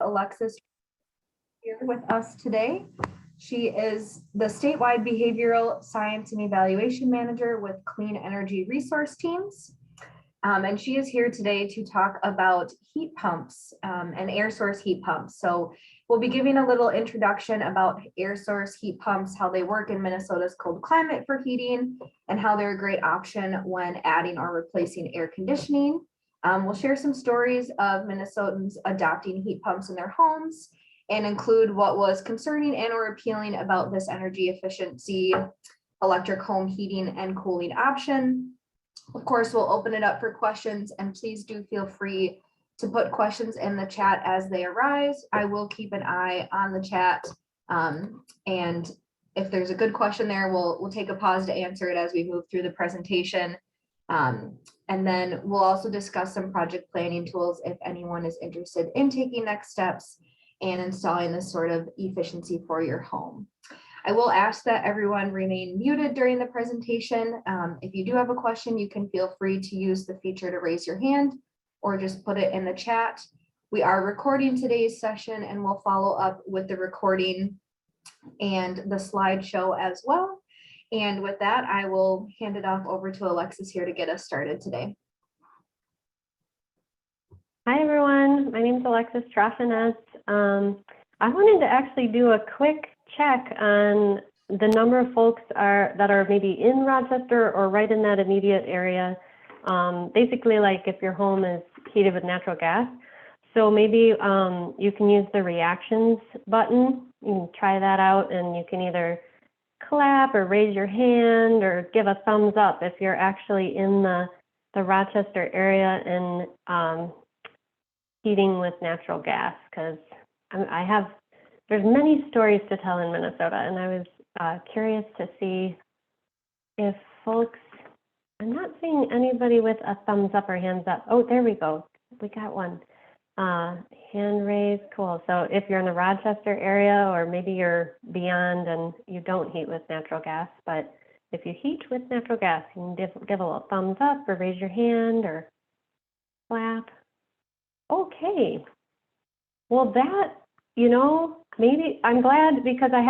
Alexis here with us today. She is the statewide behavioral science and evaluation manager with Clean Energy Resource Teams. And she is here today to talk about heat pumps and air source heat pumps. So we'll be giving a little introduction about air source heat pumps, how they work in Minnesota's cold climate for heating, and how they're a great option when adding or replacing air conditioning. We'll share some stories of Minnesotans adopting heat pumps in their homes and include what was concerning and or appealing about this energy efficiency electric home heating and cooling option. Of course, we'll open it up for questions, and please do feel free to put questions in the chat as they arise. I will keep an eye on the chat, and if there's a good question there, we'll take a pause to answer it as we move through the presentation. And then we'll also discuss some project planning tools if anyone is interested in taking next steps and installing this sort of efficiency for your home. I will ask that everyone remain muted during the presentation. If you do have a question, you can feel free to use the feature to raise your hand or just put it in the chat. We are recording today's session and we'll follow up with the recording and the slideshow as well. And with that, I will hand it off over to Alexis here to get us started today. Hi, everyone. My name is Alexis Troffinetz. I wanted to actually do a quick check on the number of folks that are maybe in Rochester or right in that immediate area. Basically, like if your home is heated with natural gas. So maybe you can use the reactions button. You can try that out, and you can either clap or raise your hand or give a thumbs up if you're actually in the Rochester area and heating with natural gas, because there's many stories to tell in Minnesota, and I was curious to see if folks, I'm not seeing anybody with a thumbs up or hands up. Oh, there we go. We got one. Hand raised, cool. So if you're in the Rochester area, or maybe you're beyond and you don't heat with natural gas, but if you heat with natural gas, you can give a little thumbs up or raise your hand or clap. Okay. Well, that, maybe I'm glad, because I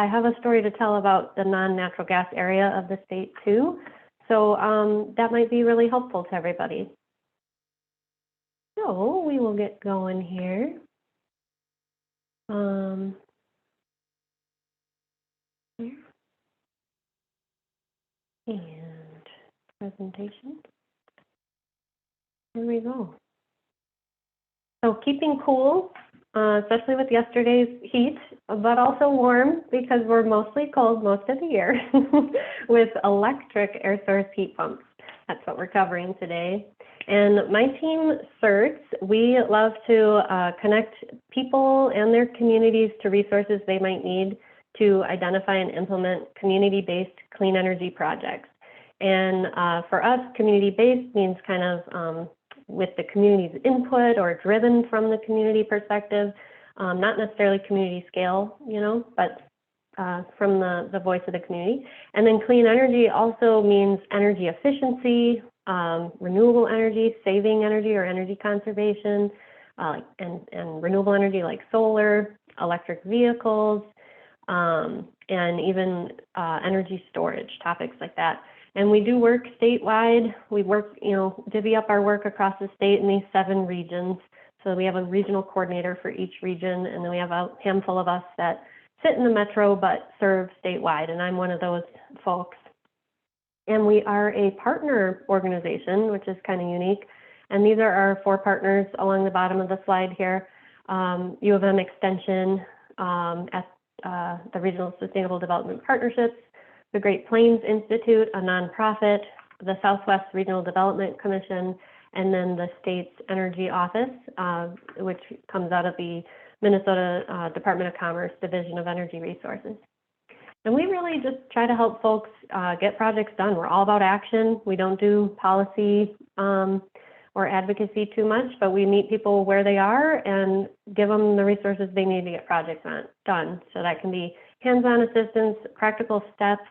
have a story to tell about the non-natural gas area of the state too. So that might be really helpful to everybody. So we will get going here. And presentation. Here we go. So keeping cool, especially with yesterday's heat, but also warm because we're mostly cold most of the year with electric air source heat pumps. That's what we're covering today. And my team, CERTS, we love to connect people and their communities to resources they might need to identify and implement community-based clean energy projects. And for us, community-based means kind of with the community's input or driven from the community perspective, not necessarily community scale, but from the voice of the community. And then clean energy also means energy efficiency, renewable energy, saving energy or energy conservation, and renewable energy like solar, electric vehicles, and even energy storage, topics like that. And we do work statewide. We work, divvy up our work across the state in these 7 regions. So we have a regional coordinator for each region, and then we have a handful of us that sit in the metro but serve statewide, and I'm one of those folks. And we are a partner organization, which is kind of unique. And these are our 4 partners along the bottom of the slide here. U of M Extension at the Regional Sustainable Development Partnerships, the Great Plains Institute, a nonprofit, the Southwest Regional Development Commission, and then the state's energy office, which comes out of the Minnesota Department of Commerce Division of Energy Resources. And we really just try to help folks get projects done. We're all about action. We don't do policy or advocacy too much, but we meet people where they are and give them the resources they need to get projects done. So that can be hands-on assistance, practical steps,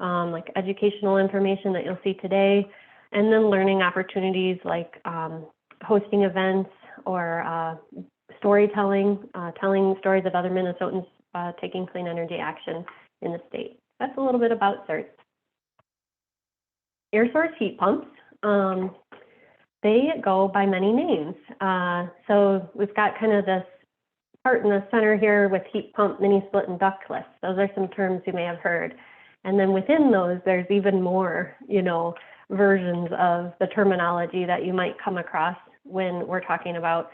like educational information that you'll see today, and then learning opportunities like hosting events or storytelling, telling stories of other Minnesotans taking clean energy action in the state. That's a little bit about CERTs. Air source heat pumps, they go by many names. So we've got kind of this part in the center here with heat pump, mini split, and ductless. Those are some terms you may have heard. And then within those, there's even more, versions of the terminology that you might come across when we're talking about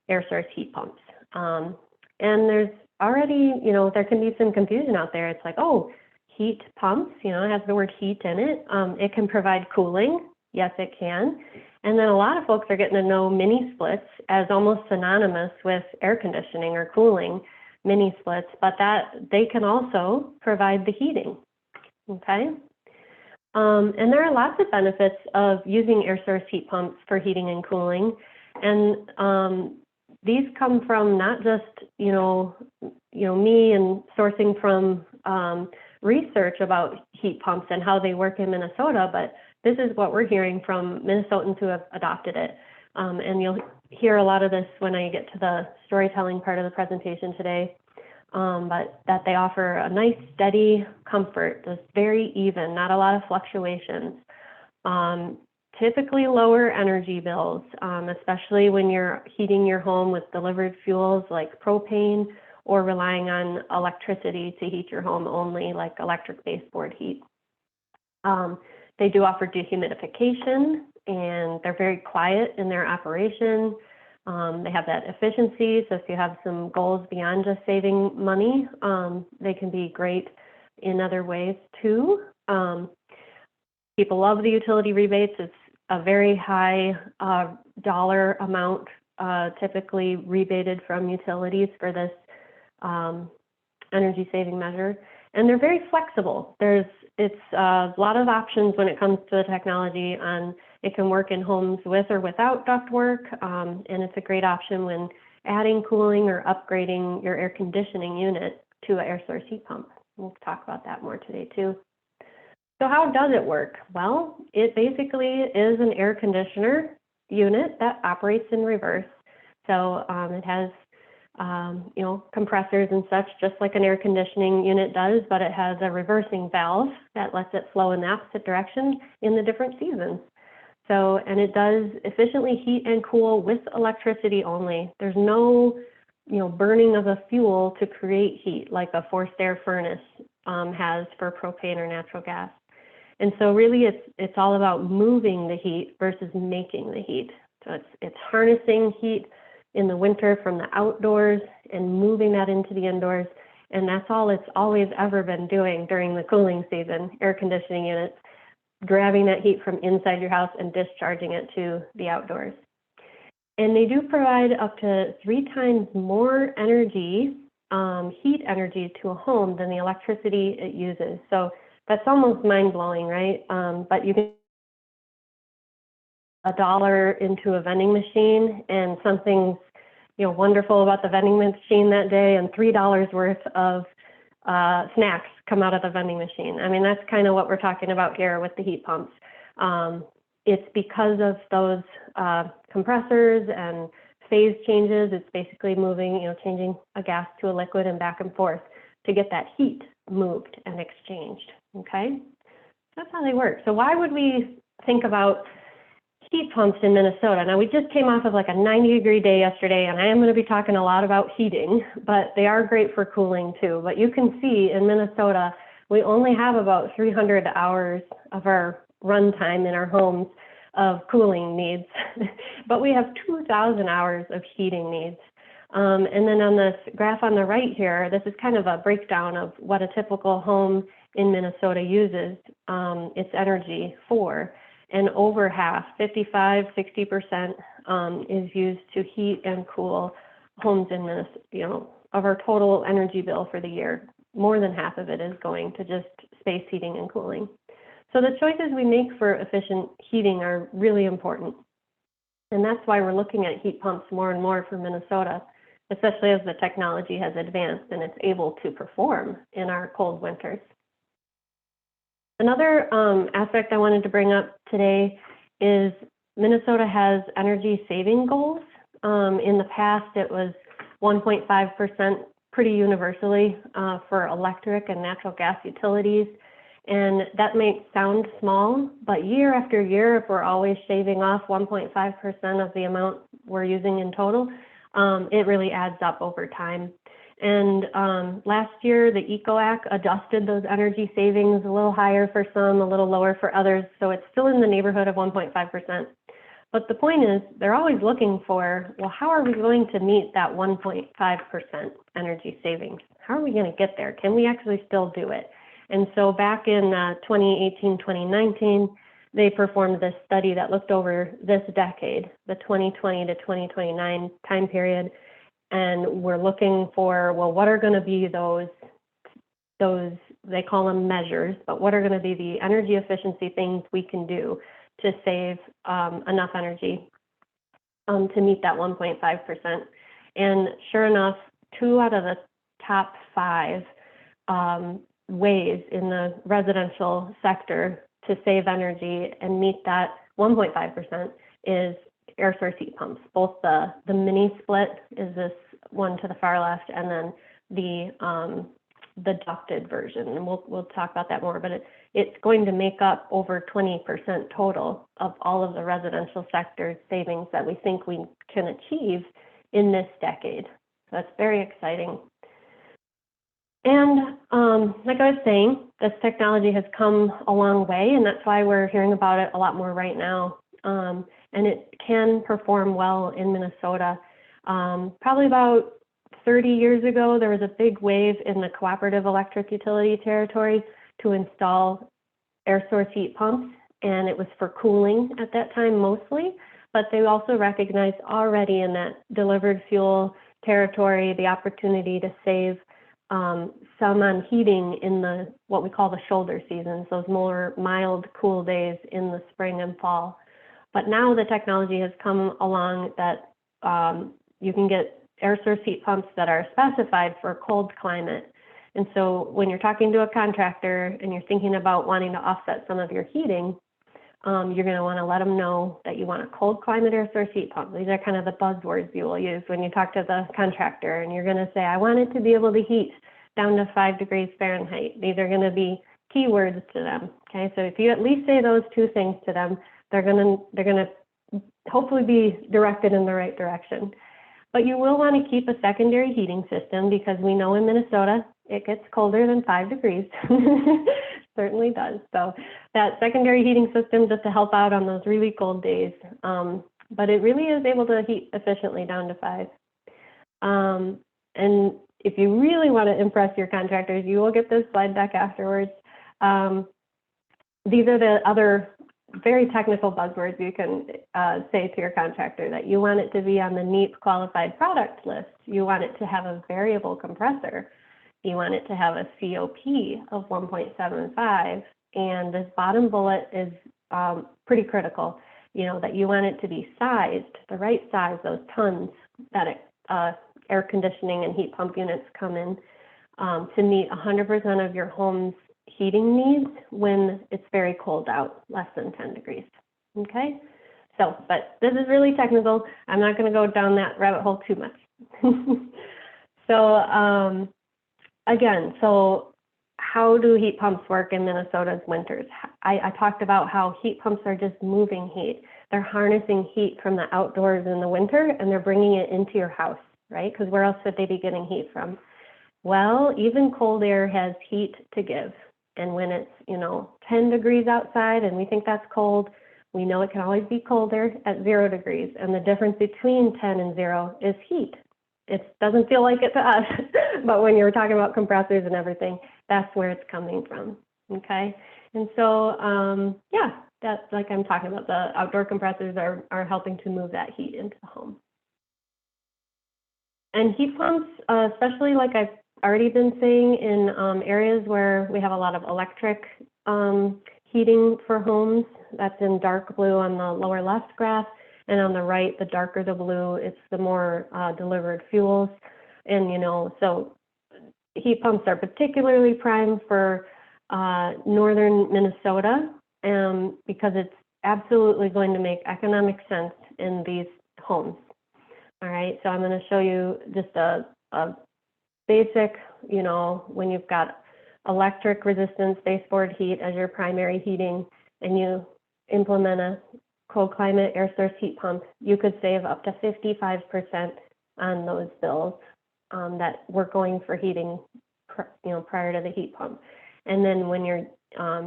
air source heat pumps. And there's already, there can be some confusion out there. It's like, oh, heat pumps, it has the word heat in it. It can provide cooling. Yes, it can. And then a lot of folks are getting to know mini splits as almost synonymous with air conditioning or cooling, mini splits, but that they can also provide the heating. Okay. And there are lots of benefits of using air source heat pumps for heating and cooling. And these come from not just, me and sourcing from research about heat pumps and how they work in Minnesota, but this is what we're hearing from Minnesotans who have adopted it. And you'll hear a lot of this when I get to the storytelling part of the presentation today. But that they offer a nice steady comfort, just very even, not a lot of fluctuations. Typically lower energy bills, especially when you're heating your home with delivered fuels like propane or relying on electricity to heat your home only, like electric baseboard heat. They do offer dehumidification, and they're very quiet in their operation. They have that efficiency, so if you have some goals beyond just saving money, they can be great in other ways too. People love the utility rebates. It's a very high dollar amount typically rebated from utilities for this energy saving measure. And they're very flexible. It's a lot of options when it comes to the technology, and it can work in homes with or without ductwork, and it's a great option when adding cooling or upgrading your air conditioning unit to an air source heat pump. We'll talk about that more today too. So how does it work? Well, it basically is an air conditioner unit that operates in reverse. So it has compressors and such, just like an air conditioning unit does, but it has a reversing valve that lets it flow in the opposite direction in the different seasons. So, and it does efficiently heat and cool with electricity only. There's no, burning of a fuel to create heat like a forced air furnace has for propane or natural gas. And so really it's all about moving the heat versus making the heat. So it's harnessing heat in the winter from the outdoors and moving that into the indoors. And that's all it's always ever been doing during the cooling season, air conditioning units, grabbing that heat from inside your house and discharging it to the outdoors. And they do provide up to 3 times more energy, heat energy to a home than the electricity it uses. So that's almost mind-blowing, right? But you can $1 into a vending machine and something's wonderful about the vending machine that day, and $3 worth of snacks come out of the vending machine. I mean, that's kind of what we're talking about here with the heat pumps. It's because of those compressors and phase changes. It's basically moving, changing a gas to a liquid and back and forth to get that heat moved and exchanged. Okay, that's how they work. So why would we think about heat pumps in Minnesota? Now, we just came off of like a 90-degree day yesterday, and I am going to be talking a lot about heating, but they are great for cooling too. But you can see in Minnesota, we only have about 300 hours of our runtime in our homes of cooling needs, but we have 2,000 hours of heating needs. And then on this graph on the right here, this is kind of a breakdown of what a typical home in Minnesota uses its energy for. And over half, 55–60%, is used to heat and cool homes in Minnesota. Of our total energy bill for the year, more than half of it is going to just space heating and cooling. So the choices we make for efficient heating are really important. And that's why we're looking at heat pumps more and more for Minnesota, especially as the technology has advanced and it's able to perform in our cold winters. Another aspect I wanted to bring up today is Minnesota has energy saving goals. In the past, it was 1.5% pretty universally for electric and natural gas utilities. And that may sound small, but year after year, if we're always shaving off 1.5% of the amount we're using in total, it really adds up over time. And last year, the ECOAC adjusted those energy savings a little higher for some, a little lower for others. So it's still in the neighborhood of 1.5%. But the point is, they're always looking for, well, how are we going to meet that 1.5% energy savings? How are we going to get there? Can we actually still do it? And so back in 2018, 2019, they performed this study that looked over this decade, the 2020 to 2029 time period. And we're looking for, well, what are going to be those, they call them measures, but what are going to be the energy efficiency things we can do to save enough energy to meet that 1.5%. And sure enough, 2 out of the top 5 ways in the residential sector to save energy and meet that 1.5% is air source heat pumps. Both the mini split is this one to the far left, and then the ducted version. And we'll talk about that more, but it's going to make up over 20% total of all of the residential sector savings that we think we can achieve in this decade. So that's very exciting. And like I was saying, this technology has come a long way, and that's why we're hearing about it a lot more right now. And it can perform well in Minnesota. Probably about 30 years ago, there was a big wave in the cooperative electric utility territory to install air source heat pumps, and it was for cooling at that time mostly, but they also recognized already in that delivered fuel territory the opportunity to save some on heating in the what we call the shoulder seasons, those more mild, cool days in the spring and fall. But now the technology has come along that you can get air source heat pumps that are specified for a cold climate. And so when you're talking to a contractor and you're thinking about wanting to offset some of your heating, you're going to want to let them know that you want a cold climate air source heat pump. These are kind of the buzzwords you will use when you talk to the contractor, and you're going to say, I want it to be able to heat down to 5 degrees Fahrenheit. These are going to be keywords to them. Okay, so if you at least say those 2 things to them, they're going to hopefully be directed in the right direction. But you will want to keep a secondary heating system, because we know in Minnesota it gets colder than 5 degrees. Certainly does. So that secondary heating system just to help out on those really cold days. But it really is able to heat efficiently down to 5. And if you really want to impress your contractors, you will get this slide deck afterwards. These are the other very technical buzzwords you can say to your contractor, that you want it to be on the NEEP qualified product list. You want it to have a variable compressor. You want it to have a COP of 1.75. And this bottom bullet is pretty critical, that you want it to be sized, the right size, those tons that air conditioning and heat pump units come in to meet 100% of your home's heating needs when it's very cold out, less than 10 degrees. Okay, so, but this is really technical. I'm not going to go down that rabbit hole too much. So again, so how do heat pumps work in Minnesota's winters? I talked about how heat pumps are just moving heat. They're harnessing heat from the outdoors in the winter, and they're bringing it into your house, right? Because where else would they be getting heat from? Well, even cold air has heat to give. And when it's, 10 degrees outside and we think that's cold, we know it can always be colder at 0 degrees. And the difference between 10 and 0 is heat. It doesn't feel like it to us, but when you're talking about compressors and everything, that's where it's coming from, okay? And so, yeah, that's like I'm talking about, the outdoor compressors are helping to move that heat into the home. And heat pumps, especially like I've already been saying, in areas where we have a lot of electric heating for homes, that's in dark blue on the lower left graph. And on the right, the darker the blue, it's the more delivered fuels. And, so heat pumps are particularly prime for northern Minnesota because it's absolutely going to make economic sense in these homes. All right, so I'm going to show you just a basic, you know, when you've got electric resistance baseboard heat as your primary heating and you implement a cold climate air source heat pump, you could save up to 55% on those bills that were going for heating, you know, prior to the heat pump. And then when you're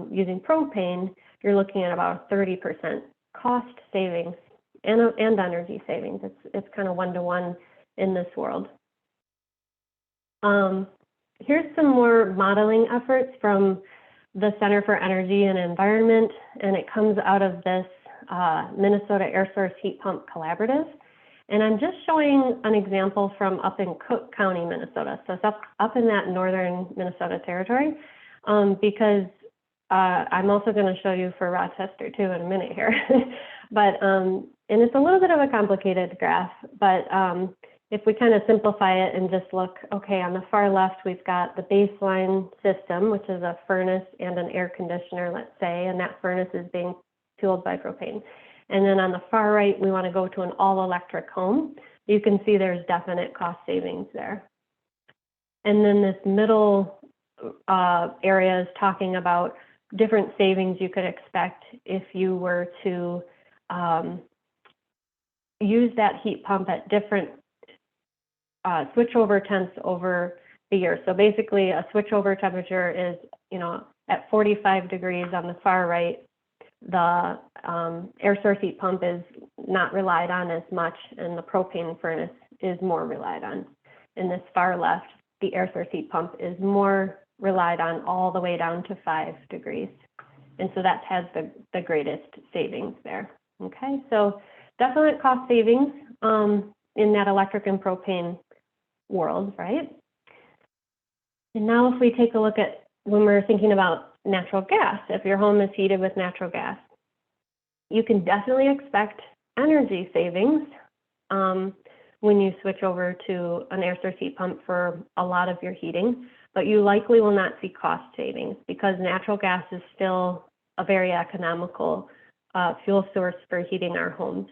using propane, you're looking at about 30% cost savings and energy savings. It's kind of one-to-one in this world. Here's some more modeling efforts from the Center for Energy and Environment, and it comes out of this Minnesota Air Source Heat Pump Collaborative. And I'm just showing an example from up in Cook County, Minnesota. So it's up in that northern Minnesota territory, because I'm also going to show you for Rochester too in a minute here. But, and it's a little bit of a complicated graph, but if we kind of simplify it and just look, okay, on the far left, we've got the baseline system, which is a furnace and an air conditioner, let's say, and that furnace is being fueled by propane. And then on the far right, we want to go to an all-electric home. You can see there's definite cost savings there. And then this middle area is talking about different savings you could expect if you were to use that heat pump at different switchover temps over the year. So basically a switchover temperature is, you know, at 45 degrees on the far right, the air source heat pump is not relied on as much, and the propane furnace is more relied on. In this far left, the air source heat pump is more relied on all the way down to 5 degrees. And so that has the greatest savings there. Okay, so definite cost savings in that electric and propane world, right? And now if we take a look at when we're thinking about natural gas, if your home is heated with natural gas, you can definitely expect energy savings when you switch over to an air source heat pump for a lot of your heating, but you likely will not see cost savings because natural gas is still a very economical fuel source for heating our homes.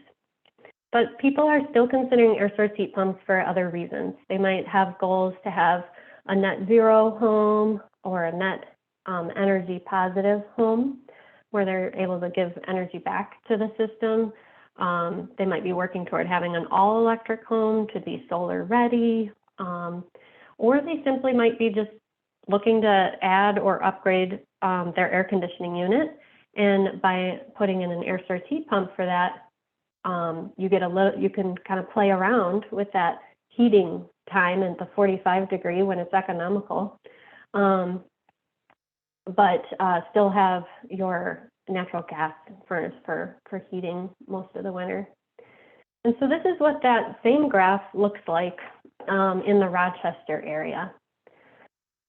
But people are still considering air source heat pumps for other reasons. They might have goals to have a net zero home or a net energy positive home where they're able to give energy back to the system. They might be working toward having an all electric home to be solar ready, or they simply might be just looking to add or upgrade their air conditioning unit. And by putting in an air source heat pump for that, you get you can kind of play around with that heating time at the 45 degree when it's economical, but still have your natural gas furnace for heating most of the winter. And so this is what that same graph looks like in the Rochester area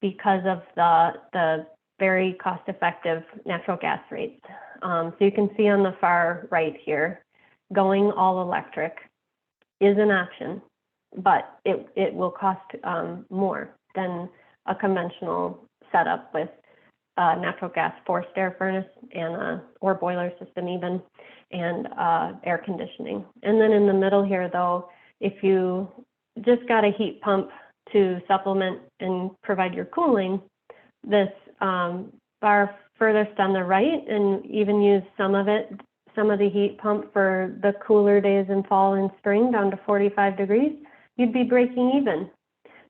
because of the very cost-effective natural gas rates. So you can see on the far right here, going all electric is an option, but it will cost more than a conventional setup with natural gas forced air furnace and or boiler system even, and air conditioning. And then in the middle here though, if you just got a heat pump to supplement and provide your cooling, this bar furthest on the right, and even use some of the heat pump for the cooler days in fall and spring down to 45 degrees, you'd be breaking even.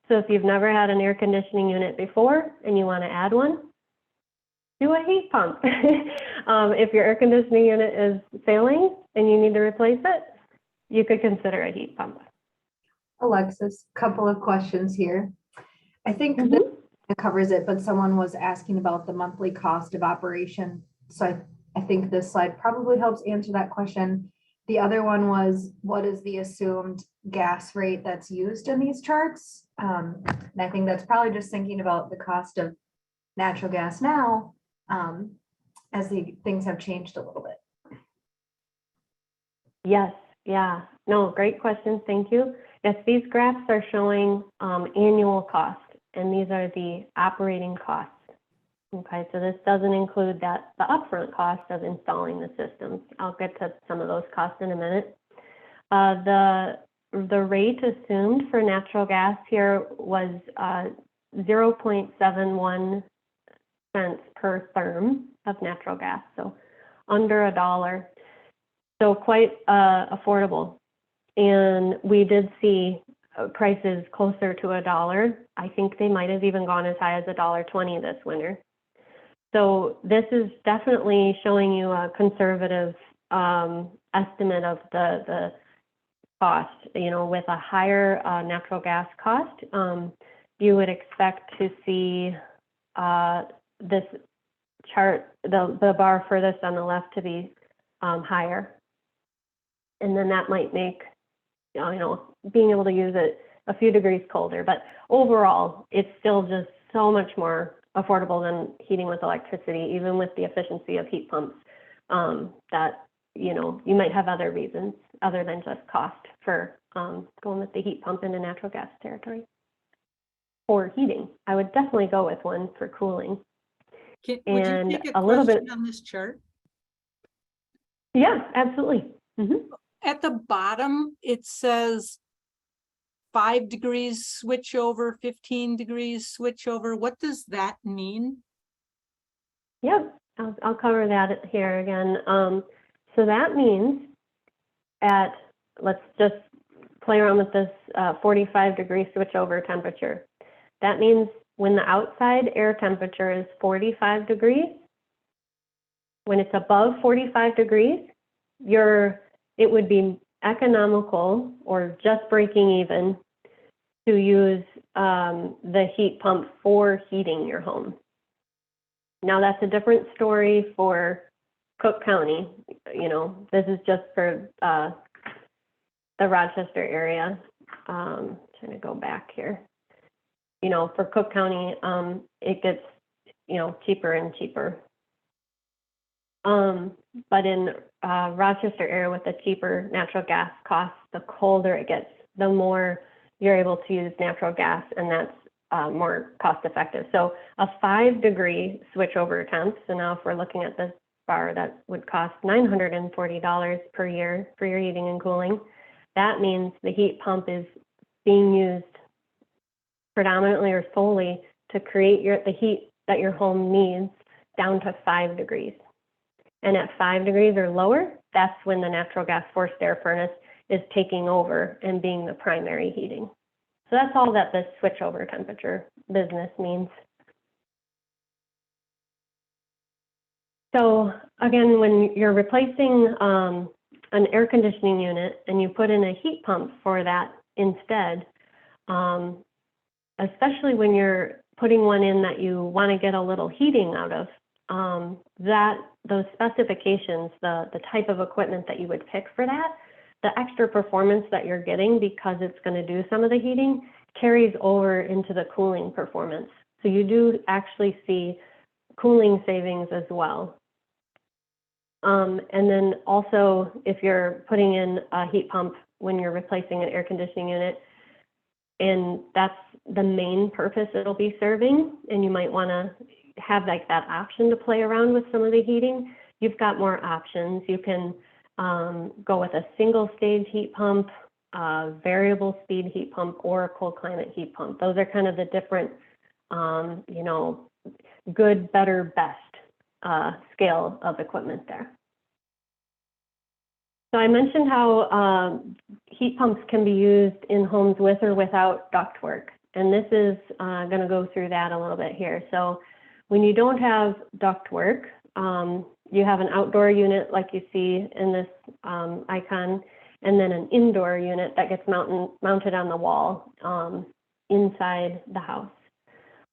So if you've never had an air conditioning unit before and you want to add one, do a heat pump. If your air conditioning unit is failing and you need to replace it, you could consider a heat pump. Alexis, couple of questions here. I think this covers it, but someone was asking about the monthly cost of operation. So I think this slide probably helps answer that question. The other one was, what is the assumed gas rate that's used in these charts? And I think that's probably just thinking about the cost of natural gas now, as things have changed a little bit. Yes, yeah, no, great questions, thank you. Yes, these graphs are showing annual cost, and these are the operating costs. Okay, so this doesn't include the upfront cost of installing the systems. I'll get to some of those costs in a minute. The the rate assumed for natural gas here was 0.71 cents per therm of natural gas, so under $1. So quite affordable. And we did see prices closer to $1. I think they might have even gone as high as $1.20 this winter. So this is definitely showing you a conservative estimate of the cost. You know, with a higher natural gas cost, you would expect to see this chart, the bar furthest on the left, to be higher. And then that might make, you know, being able to use it a few degrees colder. But overall, it's still just so much more affordable than heating with electricity, even with the efficiency of heat pumps, that, you know, you might have other reasons other than just cost for going with the heat pump into natural gas territory. For heating, I would definitely go with one for cooling. Would you And take a a little bit, question on this chart? yeah, absolutely. At the bottom, it says 5 degrees switch over, 15 degrees switch over. What does that mean? Yep, I'll cover that here again. So that means let's just play around with this 45-degree switchover temperature. That means when the outside air temperature is 45 degrees, when it's above 45 degrees, it would be economical or just breaking even to use the heat pump for heating your home. Now that's a different story for Cook County. You know, this is just for the Rochester area. Trying to go back here. You know, for Cook County, it gets, you know, cheaper and cheaper. But in Rochester area with the cheaper natural gas costs, the colder it gets, the more you're able to use natural gas, and that's more cost effective. So a 5-degree switchover temp, so now if we're looking at this bar, that would cost $940 per year for your heating and cooling. That means the heat pump is being used predominantly or solely to create the heat that your home needs down to 5 degrees. And at 5 degrees or lower, that's when the natural gas forced air furnace is taking over and being the primary heating. So that's all that this switchover temperature business means. So again, when you're replacing an air conditioning unit and you put in a heat pump for that instead, especially when you're putting one in that you want to get a little heating out of, those specifications, the type of equipment that you would pick for that, the extra performance that you're getting because it's going to do some of the heating carries over into the cooling performance. So you do actually see cooling savings as well. And then also, if you're putting in a heat pump when you're replacing an air conditioning unit, and that's the main purpose it'll be serving, and you might want to have like that option to play around with some of the heating, you've got more options. You can go with a single stage heat pump, variable speed heat pump, or a cold climate heat pump. Those are kind of the different, you know, good, better, best scale of equipment there. So I mentioned how heat pumps can be used in homes with or without ductwork, and this is going to go through that a little bit here. So when you don't have ductwork, you have an outdoor unit like you see in this icon, and then an indoor unit that gets mounted on the wall inside the house.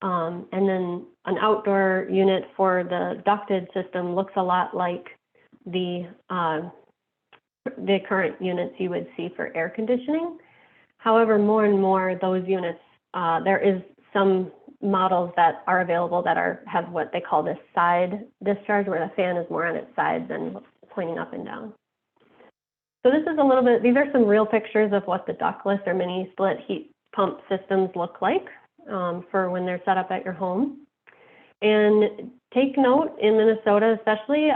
And then an outdoor unit for the ducted system looks a lot like the current units you would see for air conditioning. However, more and more those units, there is some models that are available that have what they call this side discharge, where the fan is more on its sides and pointing up and down. So this is a little bit, these are some real pictures of what the ductless or mini split heat pump systems look like for when they're set up at your home. And take note, in Minnesota especially,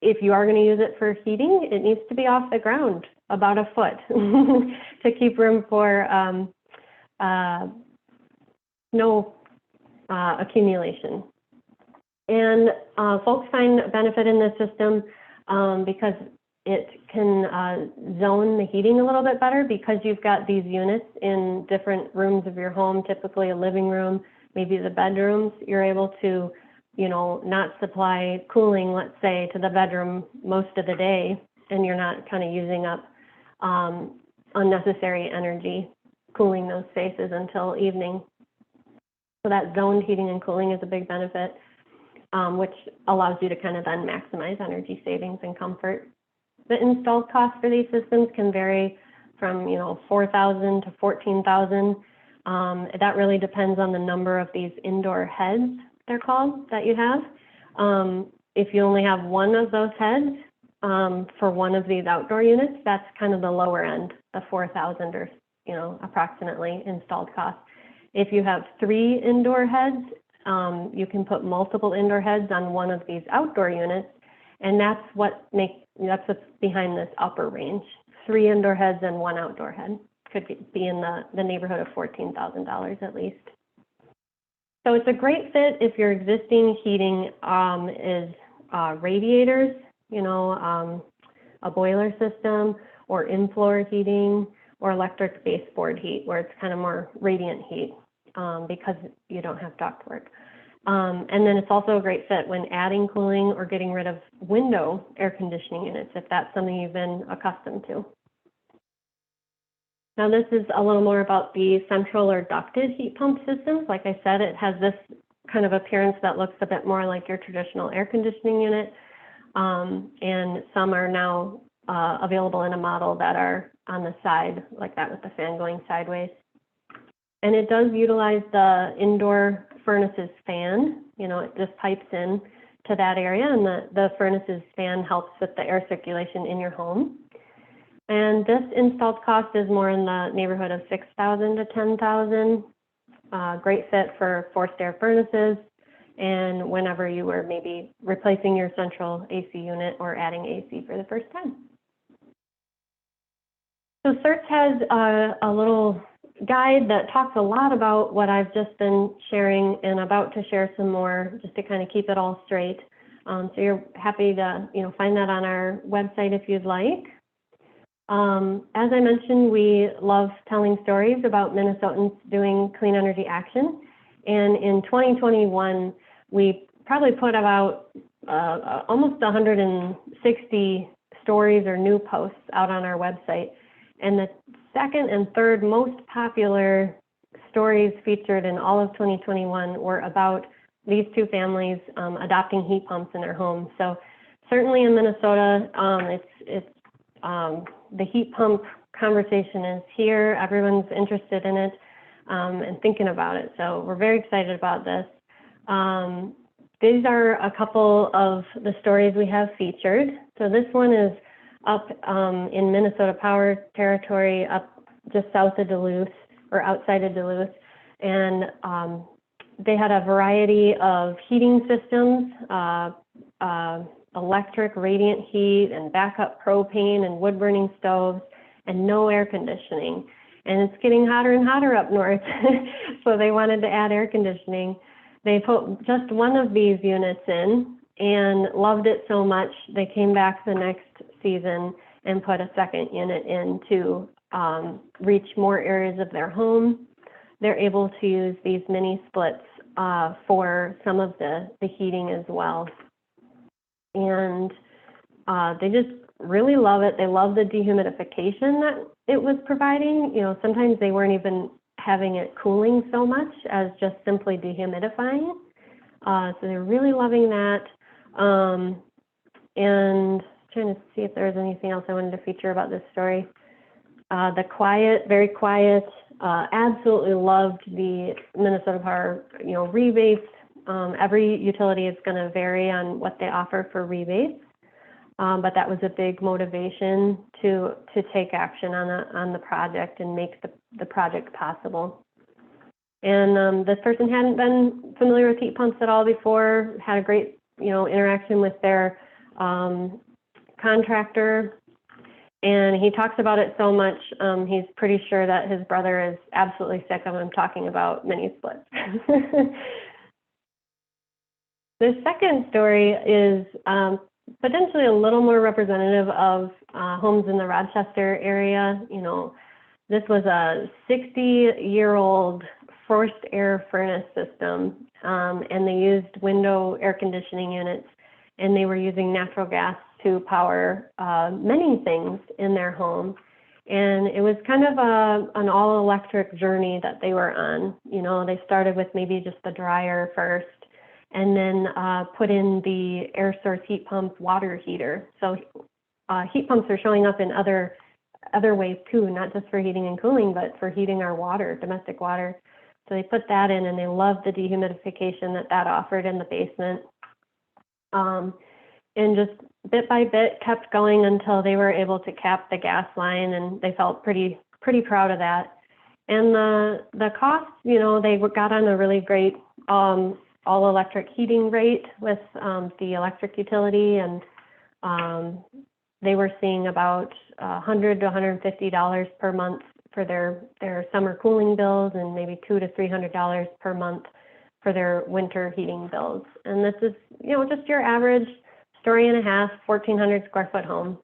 if you are going to use it for heating, it needs to be off the ground about a foot to keep room for snow accumulation. And folks find benefit in this system because it can zone the heating a little bit better, because you've got these units in different rooms of your home, typically a living room, maybe the bedrooms. You're able to, you know, not supply cooling, let's say, to the bedroom most of the day, and you're not kind of using up unnecessary energy cooling those spaces until evening. So that zoned heating and cooling is a big benefit, which allows you to kind of then maximize energy savings and comfort. The installed cost for these systems can vary from, you know, $4,000 to $14,000. That really depends on the number of these indoor heads, they're called, that you have. If you only have one of those heads for one of these outdoor units, that's kind of the lower end, the $4,000 or, you know, approximately installed cost. If you have 3 indoor heads, you can put multiple indoor heads on one of these outdoor units, and that's what's behind this upper range. 3 indoor heads and 1 outdoor head could be in the neighborhood of $14,000 at least. So it's a great fit if your existing heating is radiators, you know, a boiler system, or in-floor heating, or electric baseboard heat, where it's kind of more radiant heat because you don't have ductwork. And then it's also a great fit when adding cooling or getting rid of window air conditioning units, if that's something you've been accustomed to. Now this is a little more about the central or ducted heat pump systems. Like I said, it has this kind of appearance that looks a bit more like your traditional air conditioning unit. And some are now available in a model that are on the side, like that with the fan going sideways. And it does utilize the indoor furnace's fan. You know, it just pipes in to that area, and the furnace's fan helps with the air circulation in your home. And this installed cost is more in the neighborhood of $6,000 to $10,000. Great fit for forced air furnaces, and whenever you were maybe replacing your central AC unit or adding AC for the first time. So CERTS has a little guide that talks a lot about what I've just been sharing, and about to share some more, just to kind of keep it all straight. So you're happy to, you know, find that on our website if you'd like. As I mentioned, we love telling stories about Minnesotans doing clean energy action. And in 2021, we probably put about almost 160 stories or new posts out on our website. And the second and third most popular stories featured in all of 2021 were about these 2 families adopting heat pumps in their homes. So certainly in Minnesota, the heat pump conversation is here. Everyone's interested in it and thinking about it. So we're very excited about this. These are a couple of the stories we have featured. So this one is up in Minnesota Power territory, up just south of Duluth, or outside of Duluth. And they had a variety of heating systems, electric radiant heat and backup propane and wood burning stoves, and no air conditioning. And it's getting hotter and hotter up north, so they wanted to add air conditioning. They put just one of these units in and loved it so much, they came back the next season and put a second unit in to reach more areas of their home. They're able to use these mini splits for some of the heating as well. And they just really love it. They love the dehumidification that it was providing. You know, sometimes they weren't even having it cooling so much as just simply dehumidifying. So they're really loving that. And trying to see if there's anything else I wanted to feature about this story. The quiet, very quiet, absolutely loved the Minnesota Power, you know, rebates. Every utility is going to vary on what they offer for rebates, but that was a big motivation to take action on the project and make the project possible. And this person hadn't been familiar with heat pumps at all before, had a great, you know, interaction with their contractor, And he talks about it so much, he's pretty sure that his brother is absolutely sick of him talking about mini splits. The second story is potentially a little more representative of homes in the Rochester area. You know, this was a 60-year-old forced air furnace system, and they used window air conditioning units, and they were using natural gas to power many things in their home. And it was kind of an all-electric journey that they were on. You know, they started with maybe just the dryer first, and then put in the air source heat pump water heater. So heat pumps are showing up in other ways too, not just for heating and cooling, but for heating our water, domestic water. So they put that in, and they loved the dehumidification that offered in the basement. And just bit by bit kept going until they were able to cap the gas line, and they felt pretty proud of that. And the cost, you know, they got on a really great all electric heating rate with the electric utility, and they were seeing about $100 to $150 per month for their summer cooling bills, and maybe $200 to $300 per month for their winter heating bills. And this is, you know, just your average story and a half, 1,400 square foot home.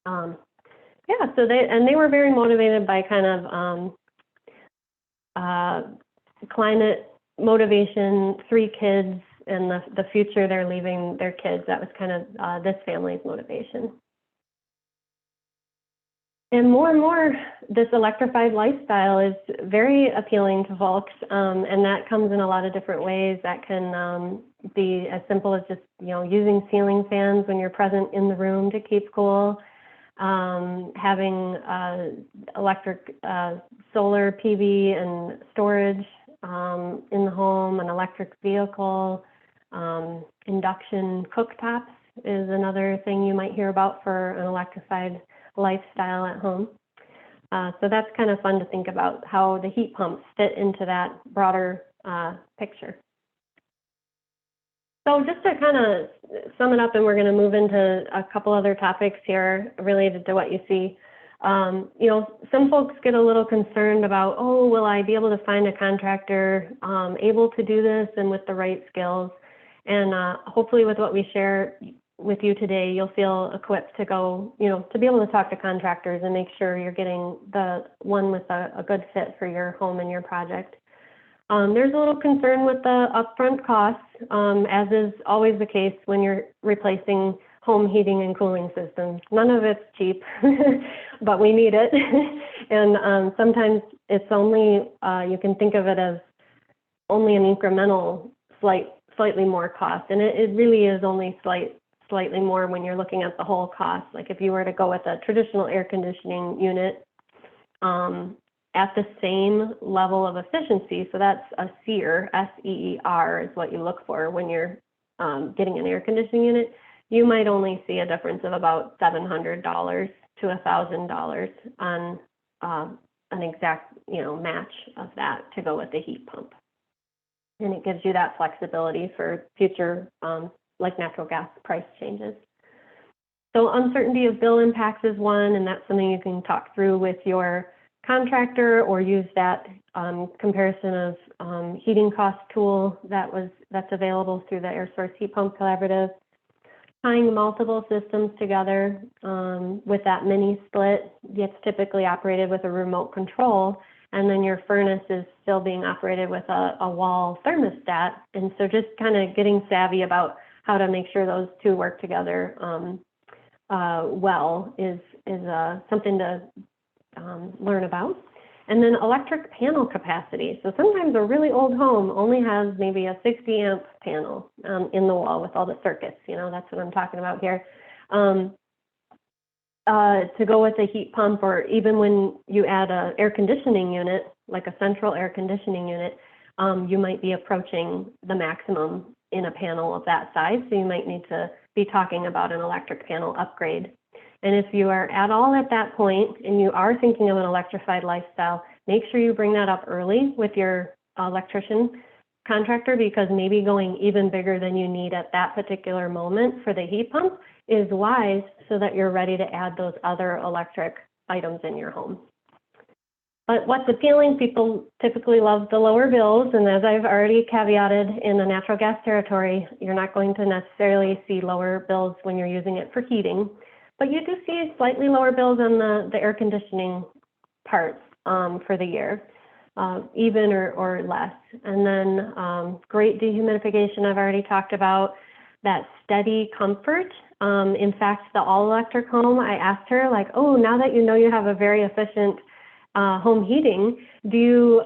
Yeah, so they were very motivated by kind of climate motivation, 3 kids, and the future they're leaving their kids. That was kind of this family's motivation. And more, this electrified lifestyle is very appealing to folks, and that comes in a lot of different ways. That can be as simple as just, you know, using ceiling fans when you're present in the room to keep cool, having electric solar PV and storage in the home, an electric vehicle, induction cooktops is another thing you might hear about for an electrified lifestyle at home. So that's kind of fun to think about how the heat pumps fit into that broader picture. So just to kind of sum it up, and we're going to move into a couple other topics here related to what you see. You know, some folks get a little concerned about, oh, will I be able to find a contractor able to do this and with the right skills? And hopefully with what we share with you today, you'll feel equipped to go, you know, to be able to talk to contractors and make sure you're getting the one with a good fit for your home and your project. There's a little concern with the upfront costs, as is always the case when you're replacing home heating and cooling systems. None of it's cheap, but we need it. And sometimes it's only, you can think of it as only an incremental, slightly more cost. And it really is only slightly more when you're looking at the whole cost. Like if you were to go with a traditional air conditioning unit at the same level of efficiency, so that's a SEER, S-E-E-R is what you look for when you're getting an air conditioning unit, you might only see a difference of about $700 to $1,000 on an exact, you know, match of that to go with the heat pump. And it gives you that flexibility for future like natural gas price changes. So uncertainty of bill impacts is one, and that's something you can talk through with your contractor or use that comparison of heating cost tool that's available through the Air Source Heat Pump Collaborative. Tying multiple systems together with that mini split gets typically operated with a remote control, and then your furnace is still being operated with a wall thermostat. And so just kind of getting savvy about how to make sure those two work together well is something to learn about. And then electric panel capacity. So sometimes a really old home only has maybe a 60 amp panel in the wall with all the circuits, you know, that's what I'm talking about here. To go with a heat pump, or even when you add an air conditioning unit, like a central air conditioning unit, you might be approaching the maximum in a panel of that size. So you might need to be talking about an electric panel upgrade. And if you are at all at that point and you are thinking of an electrified lifestyle, make sure you bring that up early with your electrician contractor, because maybe going even bigger than you need at that particular moment for the heat pump is wise, so that you're ready to add those other electric items in your home. But what's appealing, people typically love the lower bills, and as I've already caveated, in the natural gas territory, you're not going to necessarily see lower bills when you're using it for heating, but you do see slightly lower bills on the air conditioning parts for the year, even or less. And then great dehumidification, I've already talked about, that steady comfort. In fact, the all-electric home, I asked her, like, oh, now that you know you have a very efficient home heating, do you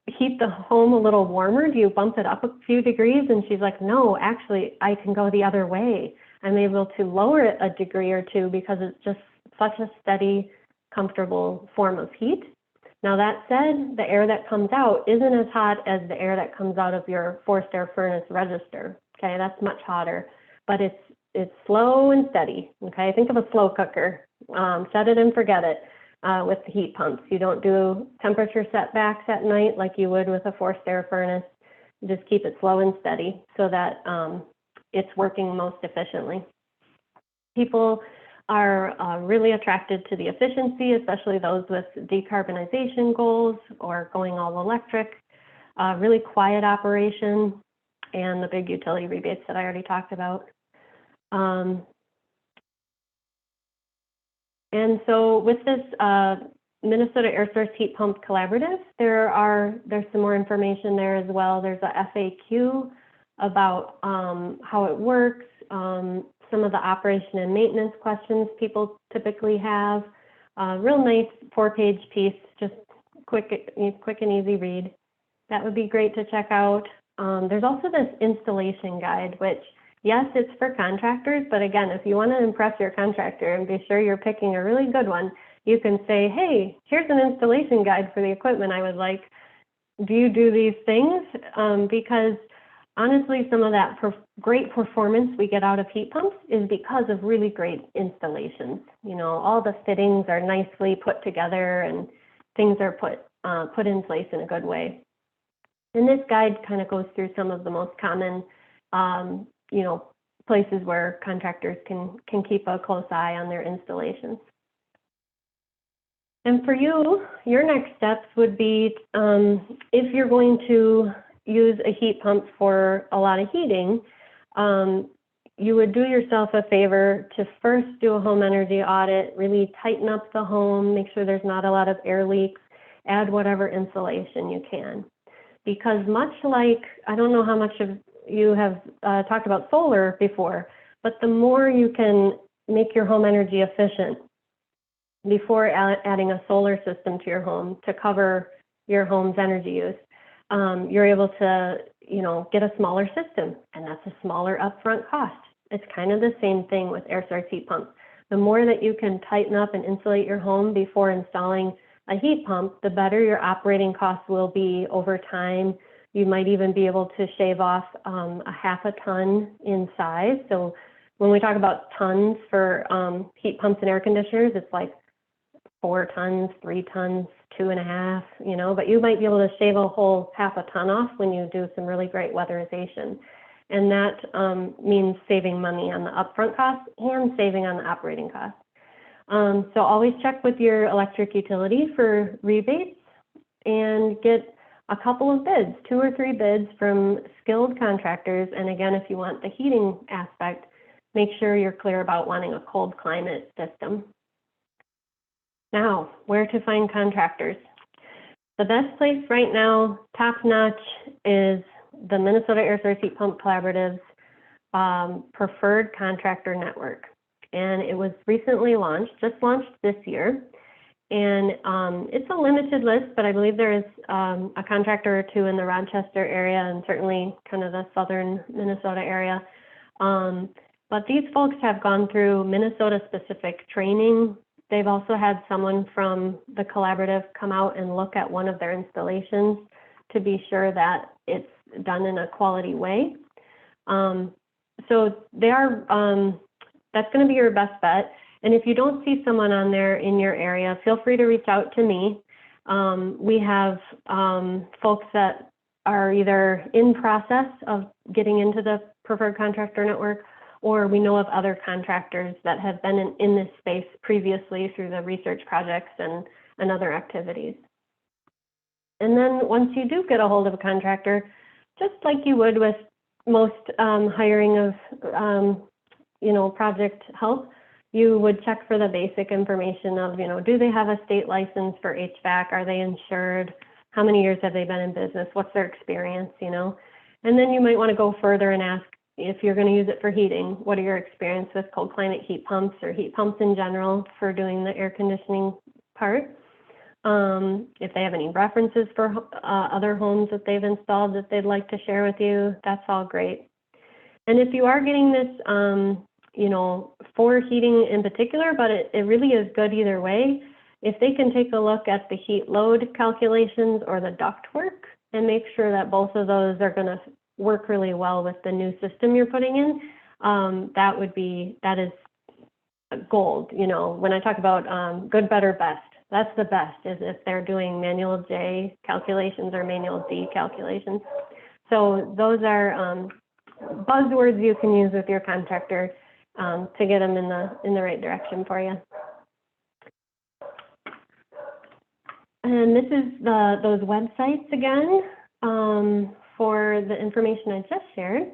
heat the home a little warmer? Do you bump it up a few degrees? And she's like, no, actually, I can go the other way. I'm able to lower it a degree or two because it's just such a steady, comfortable form of heat. Now that said, the air that comes out isn't as hot as the air that comes out of your forced air furnace register. Okay, that's much hotter, but it's slow and steady. Okay, think of a slow cooker. Set it and forget it. With the heat pumps, you don't do temperature setbacks at night like you would with a forced air furnace. You just keep it slow and steady so that it's working most efficiently. People are really attracted to the efficiency, especially those with decarbonization goals or going all electric, really quiet operation, and the big utility rebates that I already talked about. And so with this Minnesota Air Source Heat Pump Collaborative, there's some more information there as well. There's a FAQ about how it works, some of the operation and maintenance questions people typically have. Real nice 4-page piece, just quick and easy read. That would be great to check out. There's also this installation guide, which, yes, it's for contractors, but again, if you want to impress your contractor and be sure you're picking a really good one, you can say, hey, here's an installation guide for the equipment I would like. Do you do these things? Because honestly, some of that great performance we get out of heat pumps is because of really great installations. You know, all the fittings are nicely put together and things are put in place in a good way. And this guide kind of goes through some of the most common you know, places where contractors can keep a close eye on their installations. And for you, your next steps would be, if you're going to use a heat pump for a lot of heating, you would do yourself a favor to first do a home energy audit, really tighten up the home, make sure there's not a lot of air leaks, add whatever insulation you can. Because much like, I don't know how much of you have talked about solar before, but the more you can make your home energy efficient before adding a solar system to your home to cover your home's energy use, you're able to, you know, get a smaller system, and that's a smaller upfront cost. It's kind of the same thing with air source heat pumps. The more that you can tighten up and insulate your home before installing a heat pump, the better your operating costs will be over time. You might even be able to shave off a half a ton in size. So when we talk about tons for heat pumps and air conditioners, it's like 4 tons, 3 tons, 2.5, you know, but you might be able to shave a whole half a ton off when you do some really great weatherization. And that means saving money on the upfront costs and saving on the operating costs. So always check with your electric utility for rebates and get a couple of bids, 2 or 3 bids from skilled contractors. And again, if you want the heating aspect, make sure you're clear about wanting a cold climate system. Now, where to find contractors? The best place right now, top notch, is the Minnesota Air Source Heat Pump Collaborative's preferred contractor network. And it was recently launched, just launched this year. And it's a limited list, but I believe there is a contractor or 2 in the Rochester area and certainly kind of the southern Minnesota area. But these folks have gone through Minnesota-specific training. They've also had someone from the collaborative come out and look at one of their installations to be sure that it's done in a quality way. So they are, that's going to be your best bet. And if you don't see someone on there in your area, feel free to reach out to me. We have folks that are either in process of getting into the preferred contractor network, or we know of other contractors that have been in this space previously through the research projects and other activities. And then once you do get a hold of a contractor, just like you would with most hiring of, project help, you would check for the basic information of, do they have a state license for HVAC? Are they insured? How many years have they been in business? What's their experience, And then you might want to go further and ask, if you're going to use it for heating, what are your experience with cold climate heat pumps or heat pumps in general for doing the air conditioning part? If they have any references for other homes that they've installed that they'd like to share with you, that's all great. And if you are getting this, for heating in particular, but it really is good either way, if they can take a look at the heat load calculations or the ductwork and make sure that both of those are going to work really well with the new system you're putting in, that is gold. When I talk about good, better, best, that's the best, is if they're doing manual J calculations or manual D calculations. So those are buzzwords you can use with your contractor to get them in the right direction for you. And this is those websites again for the information I just shared.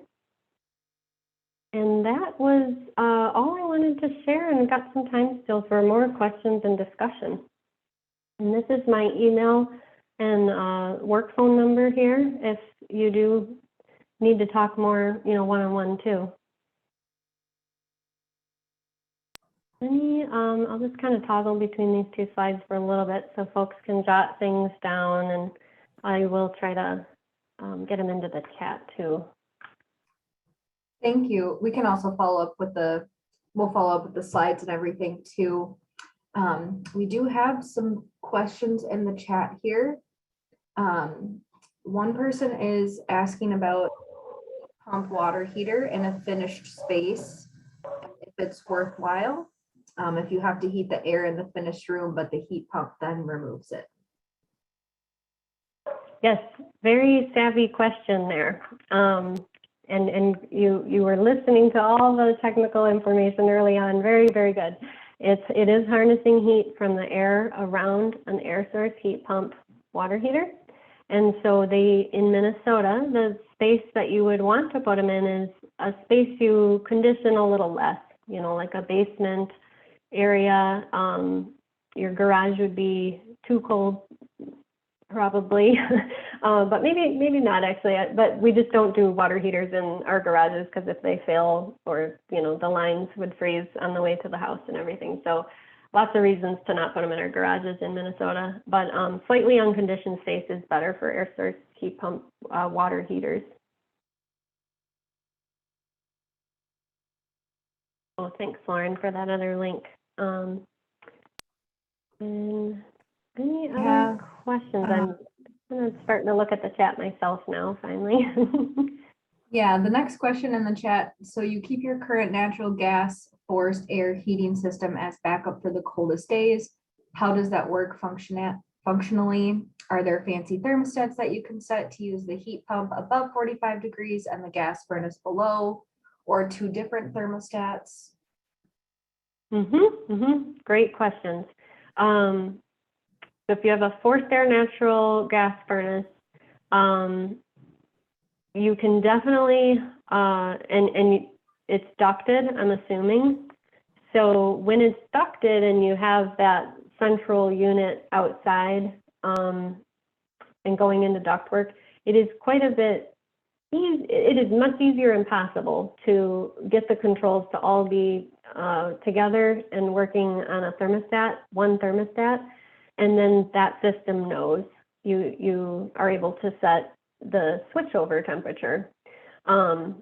And that was all I wanted to share, and got some time still for more questions and discussion. And this is my email and work phone number here if you do need to talk more, one-on-one too. I'll just kind of toggle between these two slides for a little bit so folks can jot things down, and I will try to get them into the chat too. Thank you. We can also follow up with we'll follow up with the slides and everything too. We do have some questions in the chat here. One person is asking about pump water heater in a finished space, if it's worthwhile, if you have to heat the air in the finished room, but the heat pump then removes it. Yes, very savvy question there. And you were listening to all the technical information early on. Very, very good. It is harnessing heat from the air around an air source heat pump water heater. And so in Minnesota, the space that you would want to put them in is a space you condition a little less, like a basement area. Your garage would be too cold, probably, but maybe not actually. But we just don't do water heaters in our garages because if they fail, or the lines would freeze on the way to the house and everything. So lots of reasons to not put them in our garages in Minnesota. But slightly unconditioned space is better for air source heat pump water heaters. Oh, thanks, Lauren, for that other link. And any other questions? I'm starting to look at the chat myself now, finally. Yeah, the next question in the chat. So you keep your current natural gas forced air heating system as backup for the coldest days. How does that work functionally? Are there fancy thermostats that you can set to use the heat pump above 45 degrees and the gas furnace below, or two different thermostats? Great questions. So if you have a forced air natural gas furnace, you can definitely, and it's ducted, I'm assuming. So when it's ducted and you have that central unit outside and going into ductwork, it is quite a bit it is much easier and possible to get the controls to all be together and working on a thermostat, one thermostat, and then that system knows you are able to set the switchover temperature, and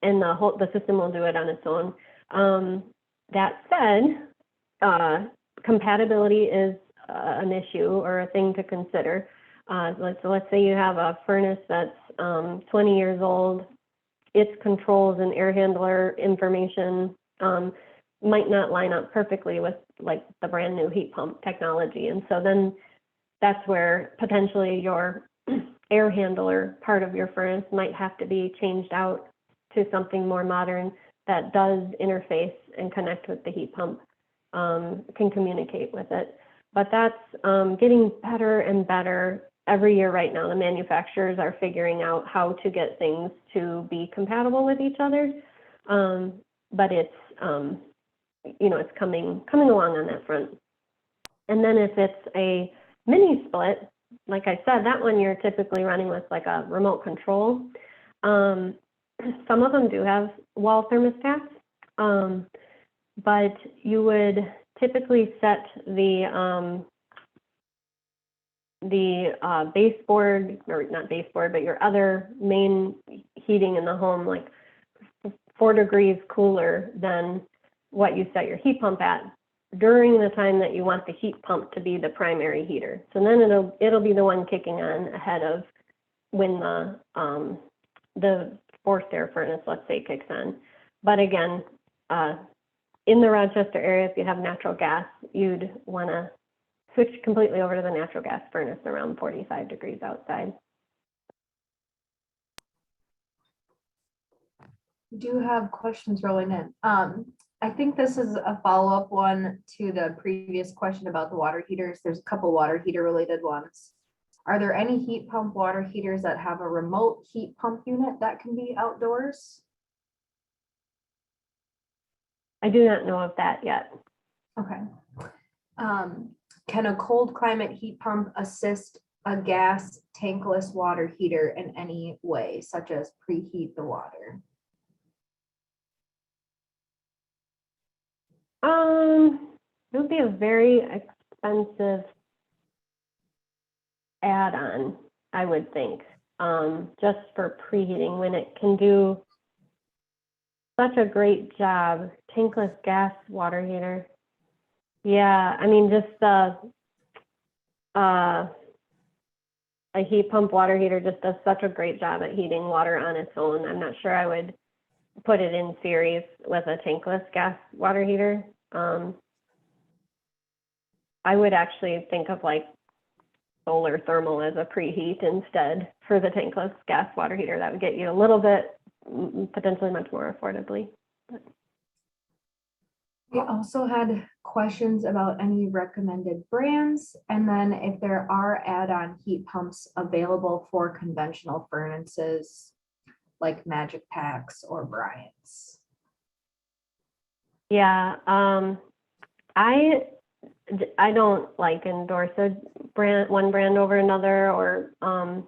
the system will do it on its own. That said, compatibility is an issue or a thing to consider. So let's say you have a furnace that's 20 years old, its controls and air handler information might not line up perfectly with like the brand new heat pump technology. And so then that's where potentially your air handler part of your furnace might have to be changed out to something more modern that does interface and connect with the heat pump, can communicate with it. But that's getting better and better every year right now. The manufacturers are figuring out how to get things to be compatible with each other. But it's, it's coming along on that front. And then if it's a mini split, like I said, that one you're typically running with like a remote control. Some of them do have wall thermostats, but you would typically set the baseboard, or not baseboard, but your other main heating in the home, like 4 degrees cooler than what you set your heat pump at during the time that you want the heat pump to be the primary heater. So then it'll be the one kicking on ahead of when the forced air furnace, let's say, kicks on. But again, in the Rochester area, if you have natural gas, you'd want to switch completely over to the natural gas furnace around 45 degrees outside. We do have questions rolling in. I think this is a follow-up one to the previous question about the water heaters. There's a couple water heater related ones. Are there any heat pump water heaters that have a remote heat pump unit that can be outdoors? I do not know of that yet. Okay. Can a cold climate heat pump assist a gas tankless water heater in any way, such as preheat the water? It would be a very expensive add-on, I would think, just for preheating, when it can do such a great job. Tankless gas water heater. Yeah, I mean, just a heat pump water heater just does such a great job at heating water on its own. I'm not sure I would put it in series with a tankless gas water heater. I would actually think of like solar thermal as a preheat instead for the tankless gas water heater. That would get you a little bit, potentially much more affordably. We also had questions about any recommended brands, and then if there are add-on heat pumps available for conventional furnaces like Magic Packs or Bryant's. Yeah, I don't like endorse one brand over another, or and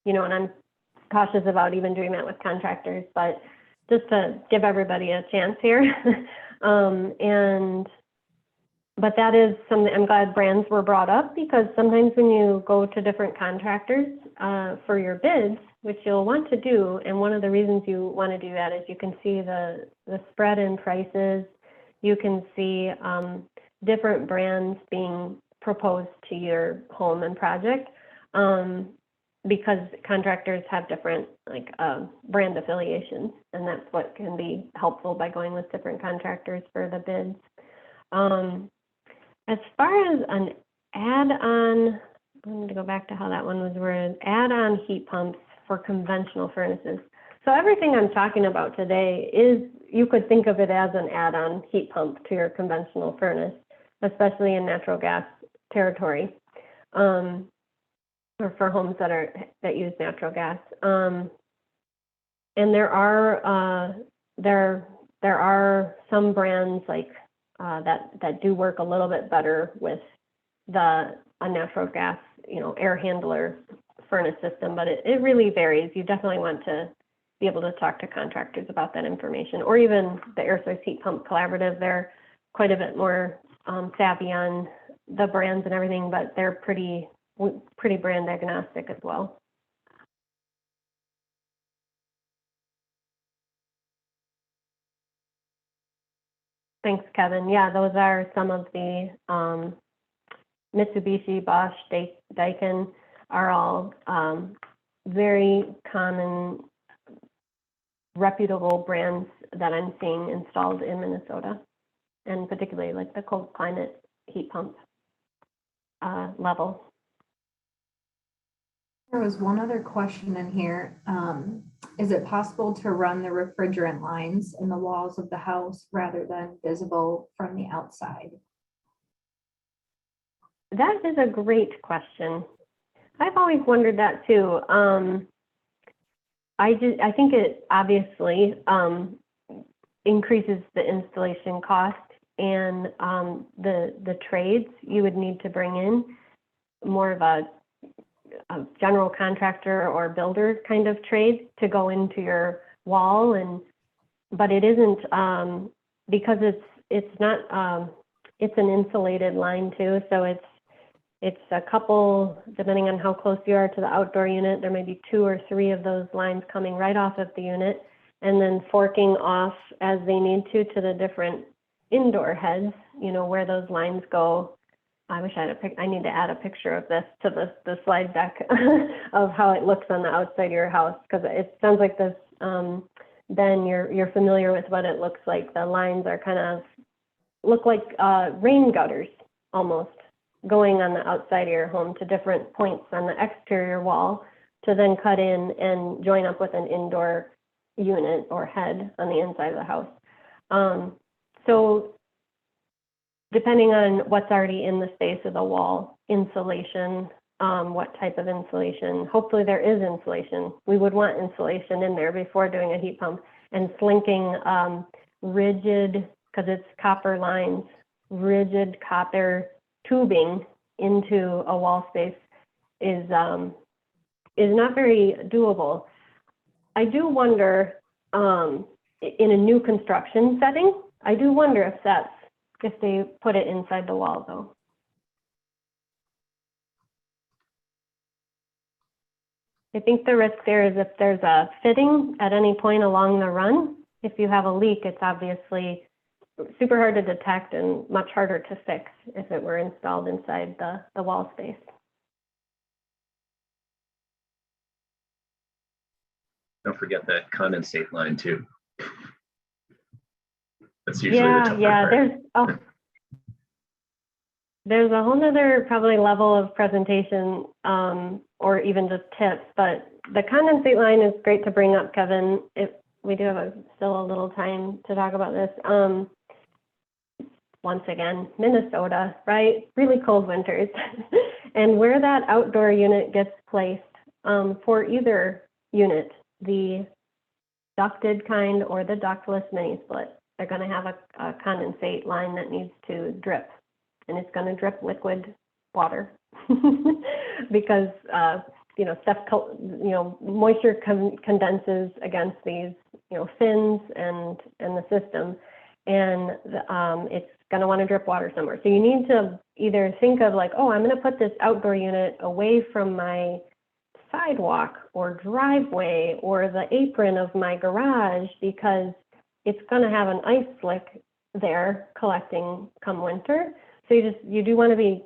I'm cautious about even doing that with contractors, but just to give everybody a chance here. But that is something, I'm glad brands were brought up, because sometimes when you go to different contractors for your bids, which you'll want to do, and one of the reasons you want to do that is you can see the spread in prices, you can see different brands being proposed to your home and project, because contractors have different brand affiliations, and that's what can be helpful by going with different contractors for the bids. As far as an add-on, I'm going to go back to how that one was worded, add-on heat pumps for conventional furnaces. So everything I'm talking about today is, you could think of it as an add-on heat pump to your conventional furnace, especially in natural gas territory, or for homes that use natural gas. And there are some brands like that do work a little bit better with a natural gas, air handler furnace system, but it really varies. You definitely want to be able to talk to contractors about that information, or even the Air Source Heat Pump Collaborative. They're quite a bit more savvy on the brands and everything, but they're pretty brand agnostic as well. Thanks, Kevin. Yeah, those are some of the Mitsubishi, Bosch, Daikin are all very common, reputable brands that I'm seeing installed in Minnesota, and particularly like the cold climate heat pump level. There was one other question in here. Is it possible to run the refrigerant lines in the walls of the house rather than visible from the outside? That is a great question. I've always wondered that too. I think it obviously increases the installation cost and the trades you would need to bring in, more of a general contractor or builder kind of trade to go into your wall, but it isn't because it's not it's an insulated line too, so it's a couple, depending on how close you are to the outdoor unit, there may be 2 or 3 of those lines coming right off of the unit and then forking off as they need to the different indoor heads, you know, where those lines go. I wish I had I need to add a picture of this to the slide deck of how it looks on the outside of your house, because it sounds like this, Ben, you're familiar with what it looks like. The lines are kind of, look like rain gutters almost, going on the outside of your home to different points on the exterior wall to then cut in and join up with an indoor unit or head on the inside of the house. So depending on what's already in the space of the wall, insulation, what type of insulation, hopefully there is insulation. We would want insulation in there before doing a heat pump, and slinking rigid, because it's copper lines, rigid copper tubing into a wall space is not very doable. I do wonder, in a new construction setting, I do wonder if they put it inside the wall though. I think the risk there is if there's a fitting at any point along the run, if you have a leak, it's obviously super hard to detect and much harder to fix if it were installed inside the wall space. Don't forget that condensate line too. That's usually the tougher part. There's a whole nother probably level of presentation or even just tips, but the condensate line is great to bring up, Kevin. If we do have still a little time to talk about this. Once again, Minnesota, right? Really cold winters. And where that outdoor unit gets placed for either unit, the ducted kind or the ductless mini split, they're going to have a condensate line that needs to drip, and it's going to drip liquid water because moisture condenses against these fins and the system, and it's going to want to drip water somewhere. So you need to either think of like, oh, I'm going to put this outdoor unit away from my sidewalk or driveway or the apron of my garage, because it's going to have an ice slick there collecting come winter. So you do want to be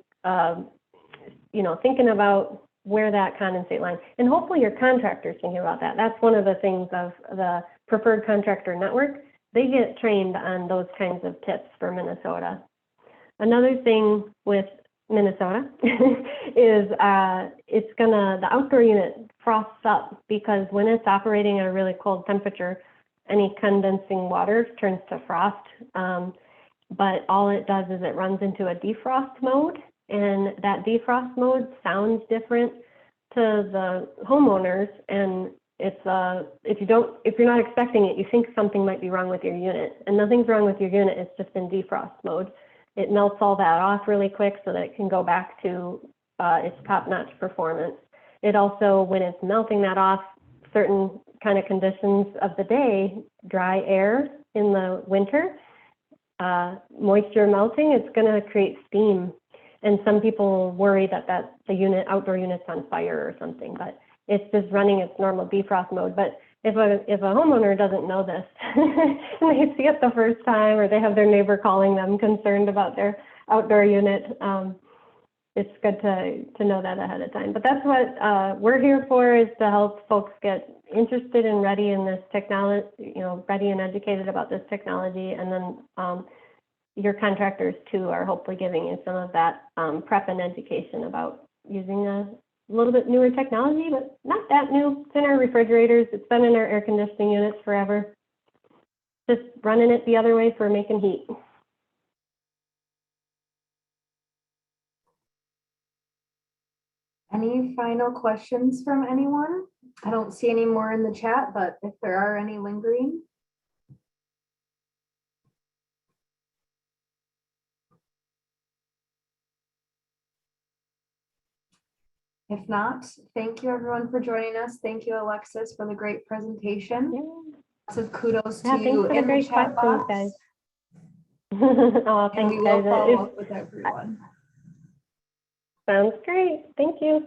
thinking about where that condensate line, and hopefully your contractor's thinking about that. That's one of the things of the preferred contractor network. They get trained on those kinds of tips for Minnesota. Another thing with Minnesota is the outdoor unit frosts up, because when it's operating at a really cold temperature, any condensing water turns to frost. But all it does is it runs into a defrost mode, and that defrost mode sounds different to the homeowners, and it's if you're not expecting it, you think something might be wrong with your unit, and nothing's wrong with your unit. It's just in defrost mode. It melts all that off really quick so that it can go back to its top-notch performance. It also, when it's melting that off, certain kind of conditions of the day, dry air in the winter, moisture melting, it's going to create steam. And some people worry that the outdoor unit's on fire or something, but it's just running its normal defrost mode. But if a homeowner doesn't know this and they see it the first time, or they have their neighbor calling them concerned about their outdoor unit, it's good to know that ahead of time. But that's what we're here for, is to help folks get interested and ready in this technology, ready and educated about this technology. And then your contractors too are hopefully giving you some of that prep and education about using a little bit newer technology, but not that new. It's in our refrigerators. It's been in our air conditioning units forever. Just running it the other way for making heat. Any final questions from anyone? I don't see any more in the chat, but if there are any lingering. If not, thank you everyone for joining us. Thank you, Alexis, for the great presentation. Yeah. Lots of kudos to Yeah, thanks you for the in the great chat questions, box. guys. Oh, And thanks, we will guys. follow up with everyone. Sounds great. Thank you.